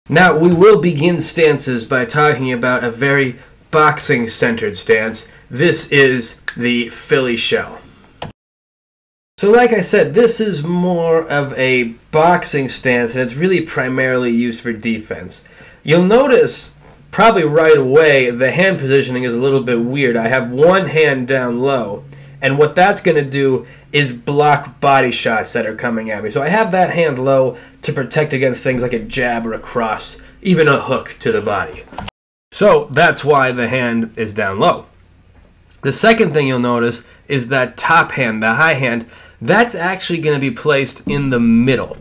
Now, we will begin stances by talking about a very boxing-centered stance. This is the Philly shell. So like I said, this is more of a boxing stance, and it's really primarily used for defense. You'll notice probably right away the hand positioning is a little bit weird. I have one hand down low, and what that's going to do is block body shots that are coming at me. So I have that hand low to protect against things like a jab or a cross, even a hook to the body. So that's why the hand is down low. The second thing you'll notice is that top hand, the high hand, that's actually going to be placed in the middle.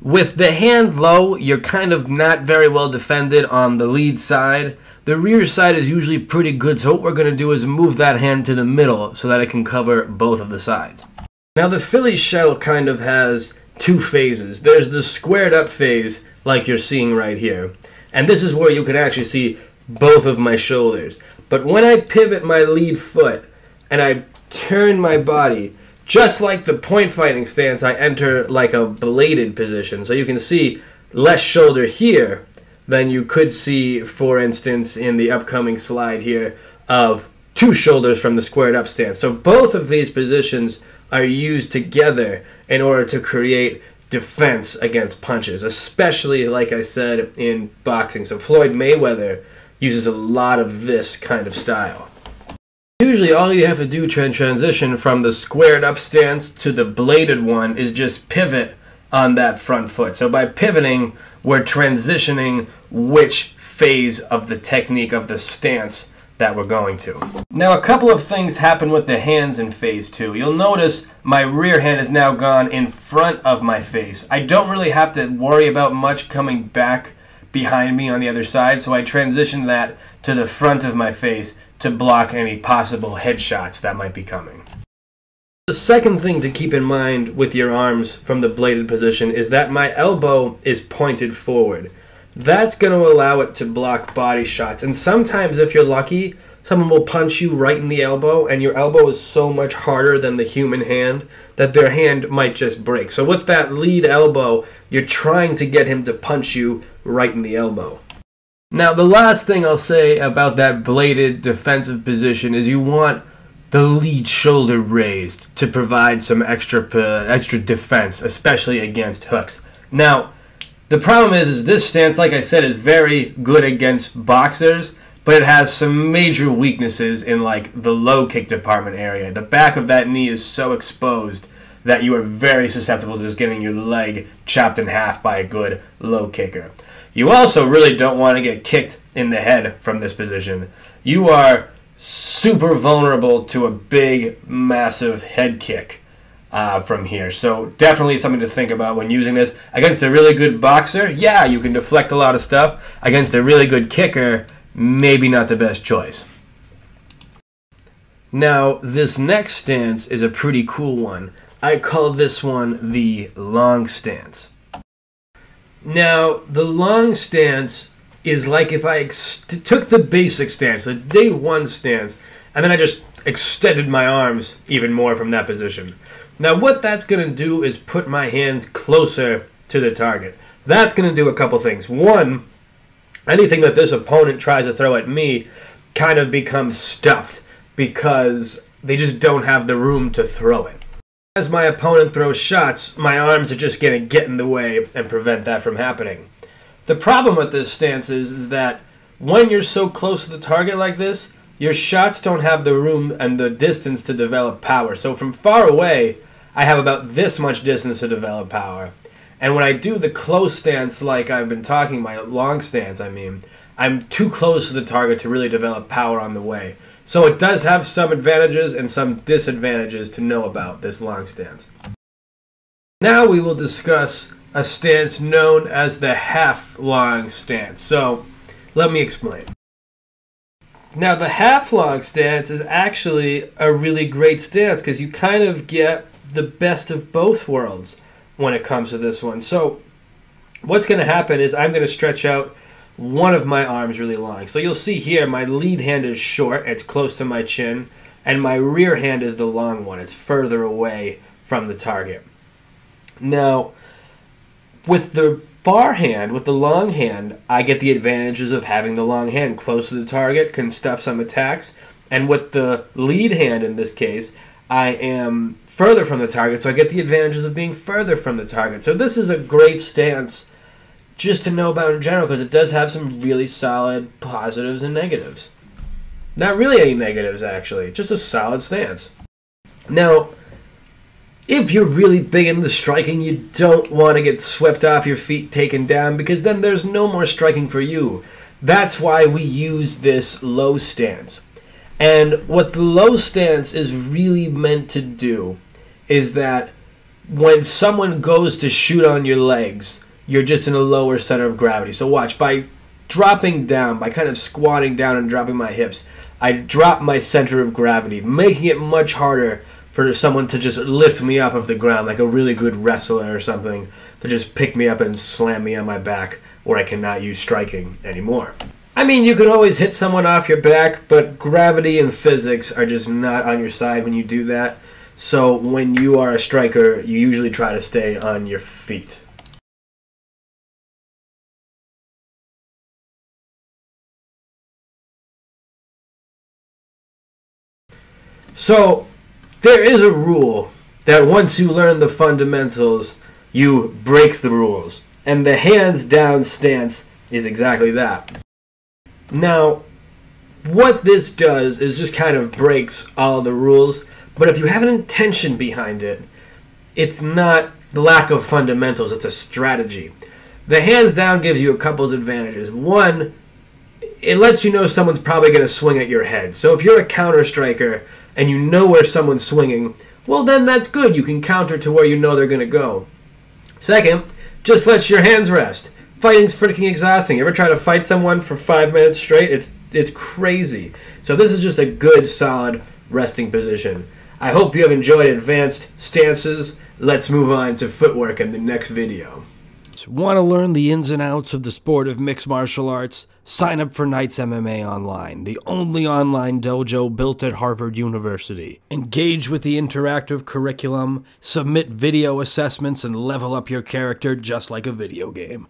With the hand low, you're kind of not very well defended on the lead side. The rear side is usually pretty good, so what we're going to do is move that hand to the middle so that it can cover both of the sides. Now the Philly shell kind of has two phases. There's the squared up phase, like you're seeing right here. And this is where you can actually see both of my shoulders. But when I pivot my lead foot and I turn my body, just like the point fighting stance, I enter like a bladed position. So you can see less shoulder here than you could see, for instance, in the upcoming slide here of two shoulders from the squared up stance. So both of these positions are used together in order to create defense against punches, especially, like I said, in boxing. So Floyd Mayweather uses a lot of this kind of style. Usually all you have to do to transition from the squared up stance to the bladed one is just pivot on that front foot. So by pivoting, we're transitioning which phase of the technique of the stance that we're going to. Now a couple of things happen with the hands in phase 2. You'll notice my rear hand is now gone in front of my face. I don't really have to worry about much coming back behind me on the other side, so I transition that to the front of my face to block any possible headshots that might be coming. The second thing to keep in mind with your arms from the bladed position is that my elbow is pointed forward. That's going to allow it to block body shots, and sometimes if you're lucky, someone will punch you right in the elbow, and your elbow is so much harder than the human hand that their hand might just break. So with that lead elbow, you're trying to get him to punch you right in the elbow. Now the last thing I'll say about that bladed defensive position is you want the lead shoulder raised to provide some extra defense, especially against hooks. Now the problem is this stance, like I said, is very good against boxers, but it has some major weaknesses in like the low kick department area. The back of that knee is so exposed that you are very susceptible to just getting your leg chopped in half by a good low kicker. You also really don't want to get kicked in the head from this position. You are super vulnerable to a big, massive head kick from here. So definitely something to think about when using this. Against a really good boxer, yeah, you can deflect a lot of stuff. Against a really good kicker, maybe not the best choice. Now, this next stance is a pretty cool one. I call this one the long stance. Now, the long stance is like if I took the basic stance, the day one stance, and then I just extended my arms even more from that position. Now, what that's going to do is put my hands closer to the target. That's going to do a couple things. One, anything that this opponent tries to throw at me kind of becomes stuffed because they just don't have the room to throw it. As my opponent throws shots, my arms are just going to get in the way and prevent that from happening. The problem with this stance is that when you're so close to the target like this, your shots don't have the room and the distance to develop power. So from far away, I have about this much distance to develop power. And when I do the close stance like I've been talking, my long stance, I'm too close to the target to really develop power on the way. So it does have some advantages and some disadvantages to know about this long stance. Now we will discuss a stance known as the half long stance. So let me explain. Now the half long stance is actually a really great stance because you kind of get the best of both worlds when it comes to this one. So what's going to happen is I'm going to stretch out one of my arms really long. So you'll see here my lead hand is short, it's close to my chin, and my rear hand is the long one. It's further away from the target. Now, with the far hand, with the long hand, I get the advantages of having the long hand close to the target, can stuff some attacks. And with the lead hand in this case, I am further from the target, so I get the advantages of being further from the target. So this is a great stance just to know about in general, because it does have some really solid positives and negatives. Not really any negatives, actually. Just a solid stance. Now, if you're really big into striking, you don't want to get swept off your feet, taken down, because then there's no more striking for you. That's why we use this low stance. And what the low stance is really meant to do is that when someone goes to shoot on your legs, you're just in a lower center of gravity. So watch, by dropping down, by kind of squatting down and dropping my hips, I drop my center of gravity, making it much harder for someone to just lift me up off the ground, like a really good wrestler or something, to just pick me up and slam me on my back, where I cannot use striking anymore. I mean, you can always hit someone off your back, but gravity and physics are just not on your side when you do that. So when you are a striker, you usually try to stay on your feet. So there is a rule that once you learn the fundamentals, you break the rules. And the hands down stance is exactly that. Now, what this does is just kind of breaks all the rules, but if you have an intention behind it, it's not the lack of fundamentals, it's a strategy. The hands down gives you a couple of advantages. One, it lets you know someone's probably going to swing at your head. So if you're a counter striker and you know where someone's swinging, well then that's good. You can counter to where you know they're going to go. Second, just lets your hands rest. Fighting's freaking exhausting. You ever try to fight someone for 5 minutes straight? It's crazy. So this is just a good, solid resting position. I hope you have enjoyed advanced stances. Let's move on to footwork in the next video. Want to learn the ins and outs of the sport of mixed martial arts? Sign up for Knights MMA Online, the only online dojo built at Harvard University. Engage with the interactive curriculum, submit video assessments, and level up your character just like a video game.